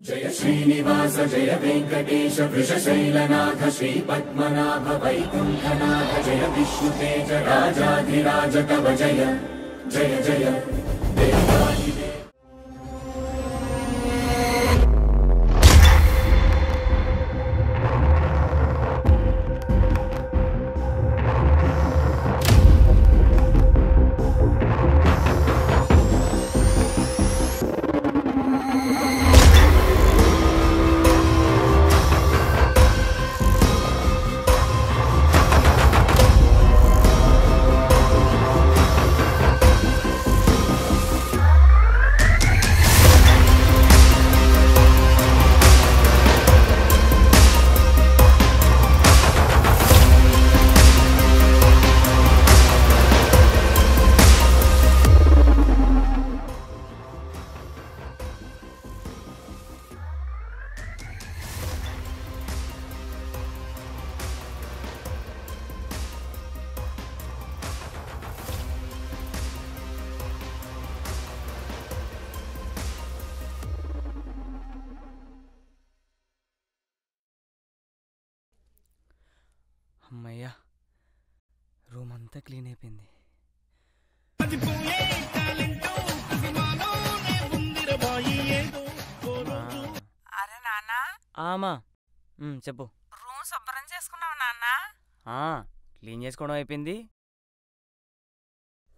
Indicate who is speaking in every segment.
Speaker 1: जय श्रीनिवास जय वेंकटेश वृषशैलनाथ श्रीपद्मनाभ वैकुंठनाथ जय विष्णुतेज राजाधिराज तव जय जय जय देवाधिदेव।
Speaker 2: అమ్మయ్యా, రూమ్ అంతా క్లీన్ అయిపోయింది.
Speaker 3: అరే నాన్న,
Speaker 2: ఆమా చెప్పు.
Speaker 3: రూమ్ శుభ్రం చేసుకున్నావు నాన్న?
Speaker 2: క్లీన్ చేసుకోవడం అయిపోయింది,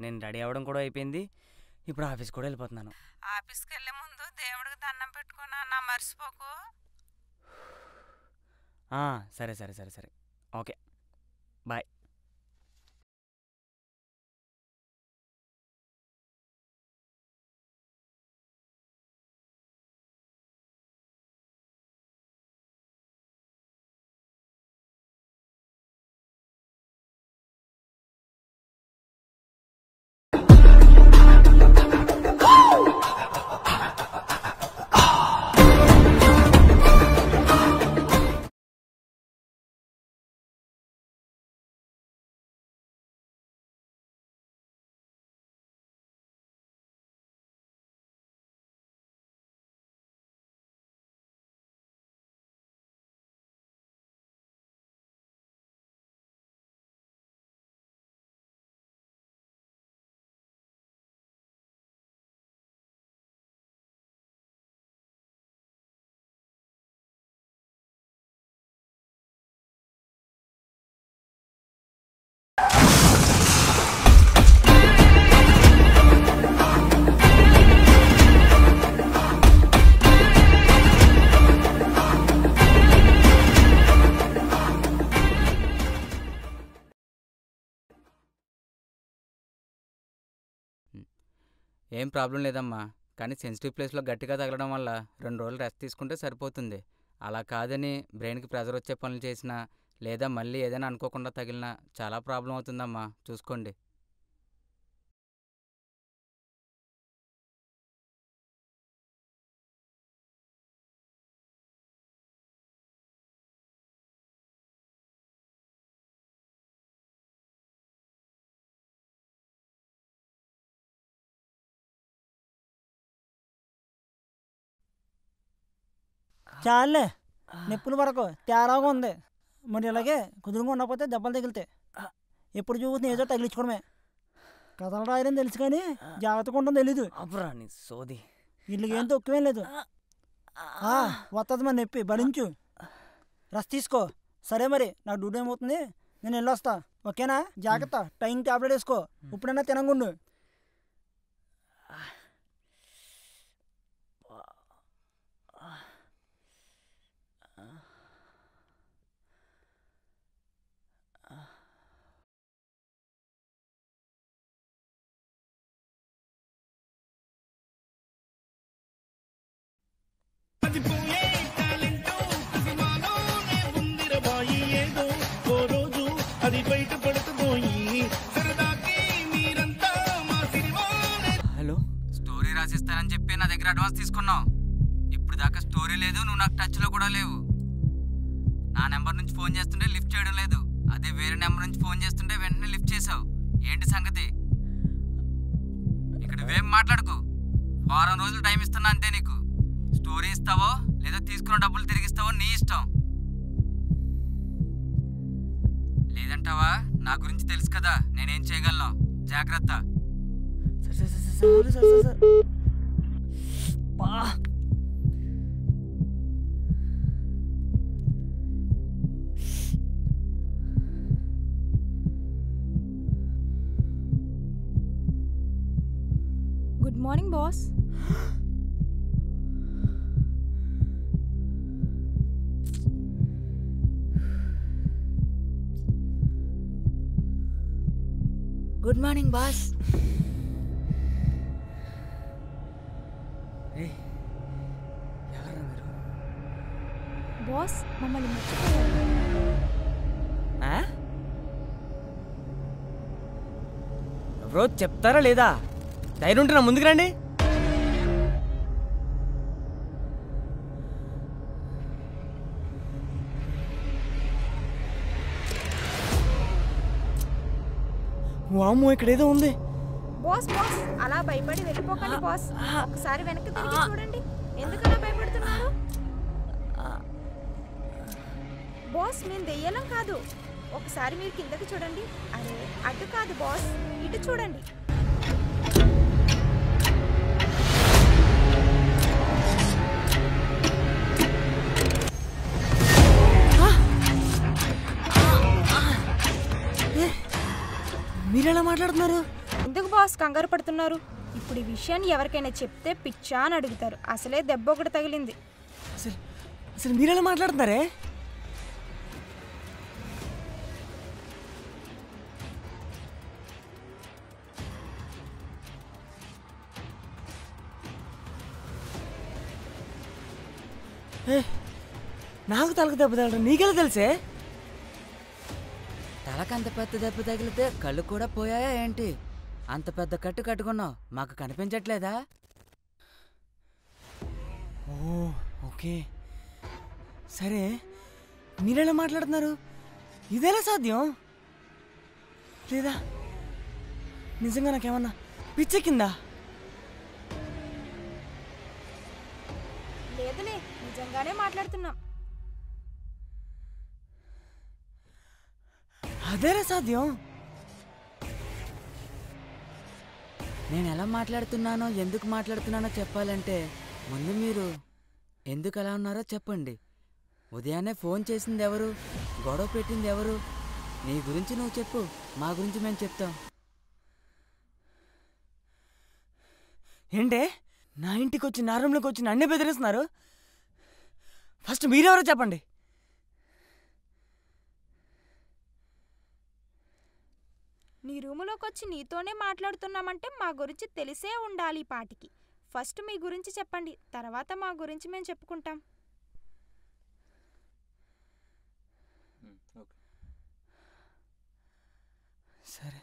Speaker 2: నేను రెడీ అవ్వడం కూడా అయిపోయింది. ఇప్పుడు ఆఫీస్ కూడా వెళ్ళిపోతున్నాను.
Speaker 3: ఆఫీస్కి వెళ్ళే ముందు దేవుడికి దండం పెట్టుకో నాన్న, మర్చిపోకు.
Speaker 2: సరే సరే సరే సరే, ఓకే, బాయ్. ఏం ప్రాబ్లం లేదమ్మా, కానీ సెన్సిటివ్ ప్లేస్లో గట్టిగా తగలడం వల్ల 2 రోజులు రెస్ట్ తీసుకుంటే సరిపోతుంది. అలా కాదని బ్రెయిన్కి ప్రెజర్ వచ్చే పనులు చేసినా లేదా మళ్ళీ ఏదైనా అనుకోకుండా తగిలినా చాలా ప్రాబ్లం అవుతుందమ్మా, చూసుకోండి.
Speaker 4: చాలే, నొప్పుల వరకు తేడాగా ఉంది. మరి ఇలాగే కుదురుగా ఉండకపోతే దెబ్బలు తగిలితే ఎప్పుడు చూసి ఏదో తగిలించుకోవడమే. కథలు రాయడం తెలుసు కానీ జాగ్రత్తగా ఉండడం తెలీదు.
Speaker 2: అబ్బరాని సోది,
Speaker 4: వీళ్ళకి ఏం తక్కువేం లేదు. వస్తుంది మరి నొప్పి, భరించు, రెస్ట్ తీసుకో. సరే మరి, నాకు డ్యూటీ ఏమవుతుంది, నేను వెళ్ళొస్తా. ఓకేనా? జాగ్రత్త, టైం టాబ్లెట్ వేసుకో. ఇప్పుడైనా తినగుండు.
Speaker 2: హలో, స్టోరీ రాసిస్తానని చెప్పి నా దగ్గర అడ్వాన్స్ తీసుకున్నావు. ఇప్పుడు దాకా స్టోరీ లేదు, నువ్వు నాకు టచ్లో కూడా లేవు. నా నెంబర్ నుంచి ఫోన్ చేస్తుంటే లిఫ్ట్ చేయడం లేదు, అదే వేరే నెంబర్ నుంచి ఫోన్ చేస్తుంటే వెంటనే లిఫ్ట్ చేసావు. ఏంటి సంగతి? ఇక్కడ నువ్వేం మాట్లాడుకో. వారం రోజులు టైం ఇస్తున్నా అంతే. నీకు స్టోరీ ఇస్తావో లేదా తీసుకున్న డబ్బులు తిరిగిస్తావో నీ ఇష్టం. లేదంటావా? నా గురించి తెలుసు కదా, నేనేం చేయగలను. జాగ్రత్త.
Speaker 5: Good morning boss.
Speaker 2: Good morning boss. ఎవరు మీరు?
Speaker 5: బాస్ మమ్మల్ని మర్చిపోయారు.
Speaker 6: ఎవరో చెప్తారా లేదా? ధైర్యం ఉంటే నా ముందుకు రండి. వామ్మో, ఇక్కడ ఏదో ఉంది.
Speaker 5: బాస్ బాస్ అలా భయపడి వెళ్ళిపోకండి బాస్. ఒకసారి వెనక్కి తిరిగి చూడండి. ఎందుకు అలా భయపడుతున్నారు? బాస్ మేము దెయ్యాలం కాదు. ఒకసారి మీరు కిందకి చూడండి. అరే అటు కాదు బాస్, ఇటు చూడండి.
Speaker 6: మీరెలా మాట్లాడుతున్నారు?
Speaker 5: ఎందుకు బాస్ కంగారు పడుతున్నారు? ఇప్పుడు ఈ విషయాన్ని ఎవరికైనా చెప్తే పిచ్చా అని అడుగుతారు. అసలే దెబ్బ ఒకటి తగిలింది.
Speaker 6: అసలు మీరెలా మాట్లాడుతున్నారే? నాకు తలకు దెబ్బ తగలడం నీకెలా తెలిసే?
Speaker 2: తలకంత పెద్ద దెబ్బ తగిలితే కళ్ళు కూడా పోయాయా ఏంటి? అంత పెద్ద కట్టు కట్టుకున్నావు, మాకు కనిపించట్లేదా?
Speaker 6: ఓ ఓకే, సరే. మీరెలా మాట్లాడుతున్నారు? ఇదేలా సాధ్యం? లేదా నిజంగా నాకేమన్నా పిచ్చెక్కిందా?
Speaker 5: లేదులే, నిజంగానే మాట్లాడుతున్నాం.
Speaker 6: అదేలా సాధ్యం?
Speaker 2: నేను ఎలా మాట్లాడుతున్నానో ఎందుకు మాట్లాడుతున్నానో చెప్పాలంటే ముందు మీరు ఎందుకు అలా ఉన్నారో చెప్పండి. ఉదయాన్నే ఫోన్ చేసింది ఎవరు? గొడవ పెట్టింది ఎవరు? నీ గురించి నువ్వు చెప్పు, మా గురించి మేము చెప్తాం.
Speaker 6: ఏంటే నా ఇంటికి వచ్చి నా రూమ్లోకి వచ్చి నన్నే బెదిరిస్తున్నారు? ఫస్ట్ మీరెవరో చెప్పండి.
Speaker 5: నీ రూములోకి వచ్చి నీతోనే మాట్లాడుతున్నామంటే మా గురించి తెలిసే ఉండాలి ఈ పాటికి. ఫస్ట్ మీ గురించి చెప్పండి, తర్వాత మా గురించి మేము చెప్పుకుంటాం.
Speaker 6: సరే.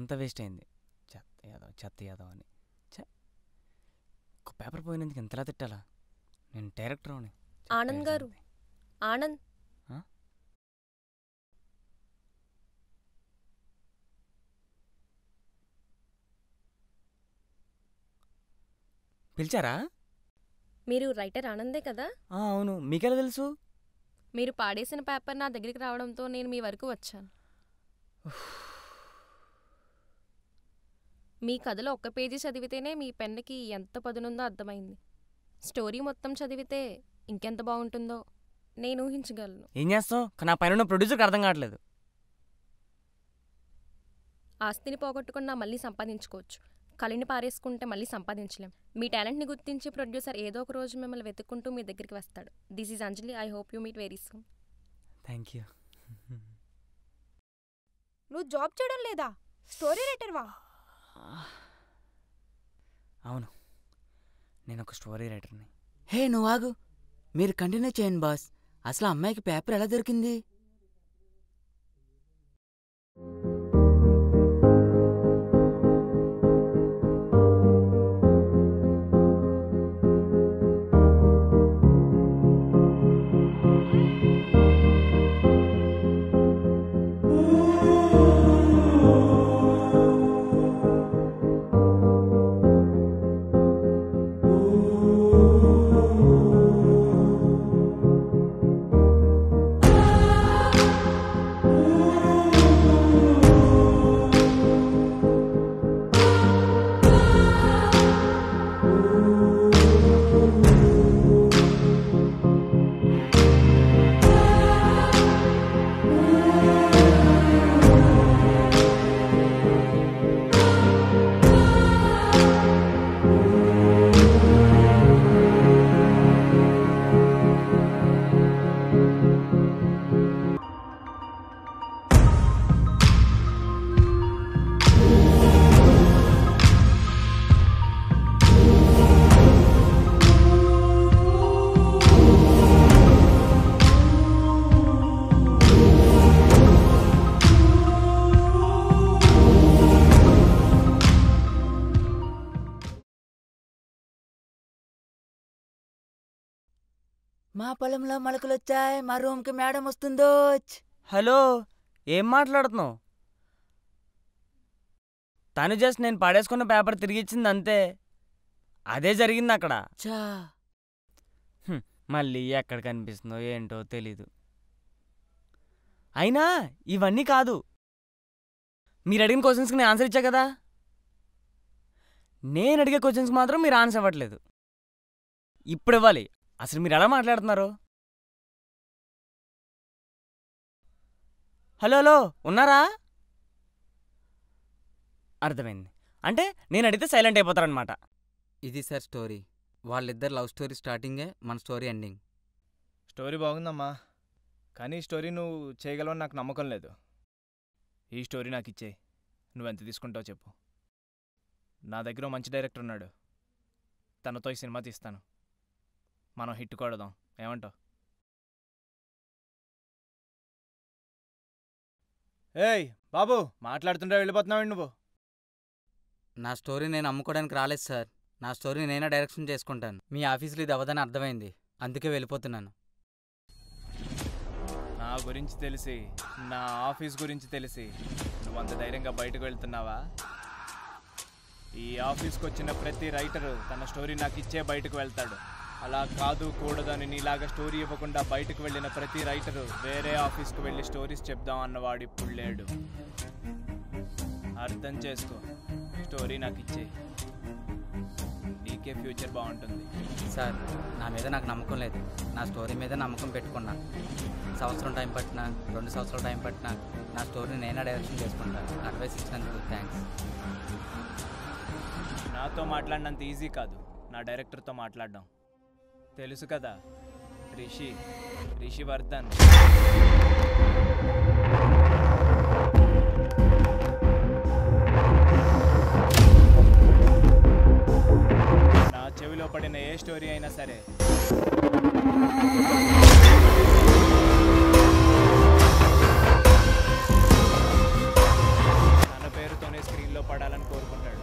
Speaker 6: అంతా వేస్ట్ అయింది. చెత్త యాదవ్ అని. ఒక పేపర్ పోయినందుకు ఎంతలా తిట్టాలా? నేను డైరెక్టర్ అని.
Speaker 7: ఆనంద్ గారు, ఆనంద్
Speaker 6: పిలిచారా?
Speaker 7: మీరు రైటర్ ఆనందే కదా?
Speaker 6: అవును, మీకెలా తెలుసు?
Speaker 7: మీరు పాడేసిన పేపర్ నా దగ్గరికి రావడంతో నేను మీ వరకు వచ్చాను. మీ కథలో ఒక్క పేజీ చదివితేనే మీ పెన్నుకి ఎంత పదునుందో అర్థమైంది. స్టోరీ మొత్తం చదివితే ఇంకెంత బాగుంటుందో నేను ఊహించగలను.
Speaker 6: ఏం చేస్తావు? నా పైన ప్రొడ్యూసర్కి అర్థం కావట్లేదు.
Speaker 7: ఆస్తిని పోగొట్టుకున్నా మళ్ళీ సంపాదించుకోవచ్చు, కలిని పారేసుకుంటే మళ్ళీ సంపాదించలేం. మీ టాలెంట్ని గుర్తించి ప్రొడ్యూసర్ ఏదో ఒక రోజు మిమ్మల్ని వెతుక్కుంటూ మీ దగ్గరికి వస్తాడు. This is Anjali. I hope you meet very soon.
Speaker 6: Thank you.
Speaker 5: నువ్వు జాబ్ చేయడం లేదా? స్టోరీ రైటర్వా?
Speaker 6: అవును, నేను ఒక స్టోరీ రైటర్ని.
Speaker 2: హే నువ్వు ఆగు, మీరు కంటిన్యూ చేయండి బాస్. అసలు అమ్మాయికి పేపర్ ఎలా దొరికింది? మా పొలంలో మొలకలొచ్చాయి, మా రూమ్కి మేడం వస్తుందో.
Speaker 6: హలో, ఏం మాట్లాడుతున్నావు? తను జస్ట్ నేను పడేసుకున్న పేపర్ తిరిగి ఇచ్చింది అంతే. అదే జరిగింది అక్కడ.
Speaker 2: చా
Speaker 6: మళ్ళీ ఎక్కడ కనిపిస్తుందో ఏంటో తెలీదు. అయినా ఇవన్నీ కాదు, మీరు అడిగిన క్వశ్చన్స్కి నేను ఆన్సర్ ఇచ్చా కదా. నేను అడిగే క్వశ్చన్స్కి మాత్రం మీరు ఆన్సర్ ఇవ్వట్లేదు. ఇప్పుడు ఇవ్వాలి. అసలు మీరు ఎలా మాట్లాడుతున్నారు? హలో హలో, ఉన్నారా? అర్థమైంది. అంటే నేను అడిగితే సైలెంట్ అయిపోతారనమాట.
Speaker 2: ఇది సార్ స్టోరీ. వాళ్ళిద్దరు లవ్ స్టోరీ స్టార్టింగే, మన స్టోరీ ఎండింగ్.
Speaker 8: స్టోరీ బాగుందమ్మా, కానీ ఈ స్టోరీ నువ్వు చేయగలవని నాకు నమ్మకం లేదు. ఈ స్టోరీ నాకు ఇచ్చేయి. నువ్వెంత తీసుకుంటావో చెప్పు. నా దగ్గర మంచి డైరెక్టర్ ఉన్నాడు, తనతో ఈ సినిమా తీస్తాను. మనం హిట్ కొడదాం, ఏమంటావు? ఏయ్ బాబు, మాట్లాడుతుంటే వెళ్ళిపోతున్నావు నువ్వు.
Speaker 2: నా స్టోరీ నేను అమ్ముకోవడానికి రాలేదు సార్. నా స్టోరీ నేనే డైరెక్షన్ చేసుకుంటాను. మీ ఆఫీసులో ఇది అవ్వదని అర్థమైంది, అందుకే వెళ్ళిపోతున్నాను.
Speaker 8: నా గురించి తెలిసి, నా ఆఫీస్ గురించి తెలిసి నువ్వంత ధైర్యంగా బయటకు వెళ్తున్నావా? ఈ ఆఫీస్కి వచ్చిన ప్రతి రైటరు తన స్టోరీ నాకు ఇచ్చే బయటకు వెళ్తాడు. అలా కాదు కూడదని నీలాగా స్టోరీ ఇవ్వకుండా బయటకు వెళ్ళిన ప్రతి రైటరు వేరే ఆఫీస్కి వెళ్ళి స్టోరీస్ చెప్దాం అన్నవాడు ఇప్పుడు లేడు. అర్థం చేసుకో, స్టోరీ నాకు ఇచ్చేయి. నీకే ఫ్యూచర్ బాగుంటుంది.
Speaker 2: సార్, నా మీద నాకు నమ్మకం లేదు. నా స్టోరీ మీద నమ్మకం పెట్టుకున్నా. సంవత్సరం టైం పట్టినా, 2 సంవత్సరాల టైం పట్టినా నా స్టోరీ నేనే డైరెక్షన్ చేసుకుంటాను. అడ్వైస్ ఇచ్చినందుకు థ్యాంక్స్.
Speaker 8: నాతో మాట్లాడినంత ఈజీ కాదు నా డైరెక్టర్తో మాట్లాడడం. తెలుసు కదా, రిషివర్ధన్. నా చెవిలో పడిన ఏ స్టోరీ అయినా సరే తన పేరుతోనే స్క్రీన్లో పడాలని కోరుకుంటాడు.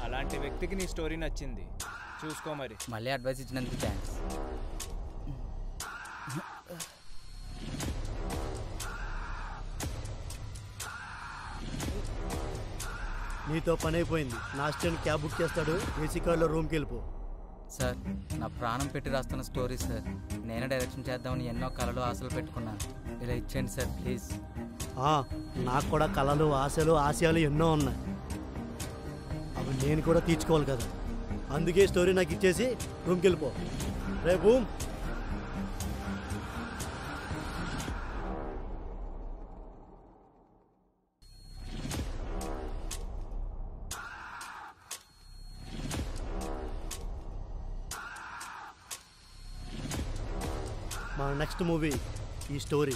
Speaker 8: అలాంటి వ్యక్తికి నీ స్టోరీ నచ్చింది, చూసుకో మరి.
Speaker 2: మళ్ళీ అడ్వైస్ ఇచ్చినందుకు థ్యాంక్స్.
Speaker 9: నీతో పని అయిపోయింది. నా అసిస్టెంట్ క్యాబ్ బుక్ చేస్తాడు, ఏసీ కార్లో రూమ్కి వెళ్ళిపో.
Speaker 2: సార్ నా ప్రాణం పెట్టి రాస్తున్న స్టోరీ సార్. నేనే డైరెక్షన్ చేద్దామని ఎన్నో కళలు ఆశలు పెట్టుకున్నాను. ఇలా ఇచ్చేయండి సార్ ప్లీజ్.
Speaker 9: నాకు కూడా కళలు ఆశలు ఆశయాలు ఎన్నో ఉన్నాయి. అవి నేను కూడా తీర్చుకోవాలి కదా. అందుకే స్టోరీ నాకు ఇచ్చేసి రూమ్కి వెళ్ళిపో. రేపు మన నెక్స్ట్ మూవీ ఈ స్టోరీ.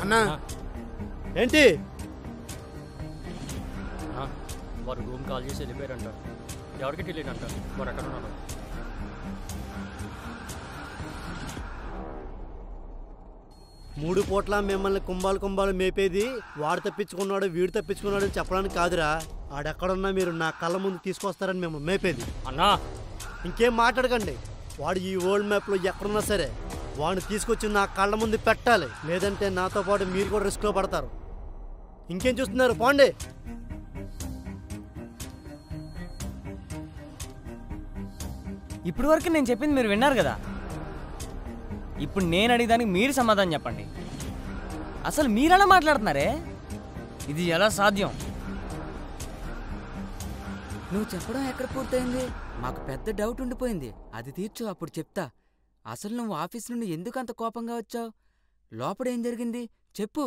Speaker 9: అన్నా ఏంటి?
Speaker 10: వారు రూమ్ కాల్ చేసి వెళ్ళిపోయారంట. ఎవరికి తెలియదంట వారు ఎక్కడ ఉన్నారు.
Speaker 9: మూడు పూట్ల మిమ్మల్ని కుంభాలు మేపేది వాడు తప్పించుకున్నాడు వీడు తప్పించుకున్నాడు అని చెప్పడానికి కాదురా. ఆడెక్కడున్నా మీరు నా కళ్ళ ముందు తీసుకొస్తారని మేము మేపేది.
Speaker 10: అన్నా
Speaker 9: ఇంకేం మాట్లాడకండి. వాడు ఈ వరల్డ్ మ్యాప్లో ఎక్కడున్నా సరే వాడిని తీసుకొచ్చి నా కళ్ళ ముందు పెట్టాలి. లేదంటే నాతో పాటు మీరు కూడా రిస్క్లో పడతారు. ఇంకేం చూస్తున్నారు, పోండి.
Speaker 6: ఇప్పటి వరకు నేను చెప్పింది మీరు విన్నారు కదా. ఇప్పుడు నేను అడిగేదానికి మీరు సమాధానం చెప్పండి. అసలు మీరెలా మాట్లాడుతున్నారే? ఇది ఎలా సాధ్యం?
Speaker 2: నువ్వు చెప్పడం ఎక్కడ పూర్తయింది? మాకు పెద్ద డౌట్ ఉండిపోయింది. అది తీర్చు, అప్పుడు చెప్తా. అసలు నువ్వు ఆఫీస్ నుండి ఎందుకు అంత కోపంగా వచ్చావు? లోపల ఏం జరిగింది చెప్పు.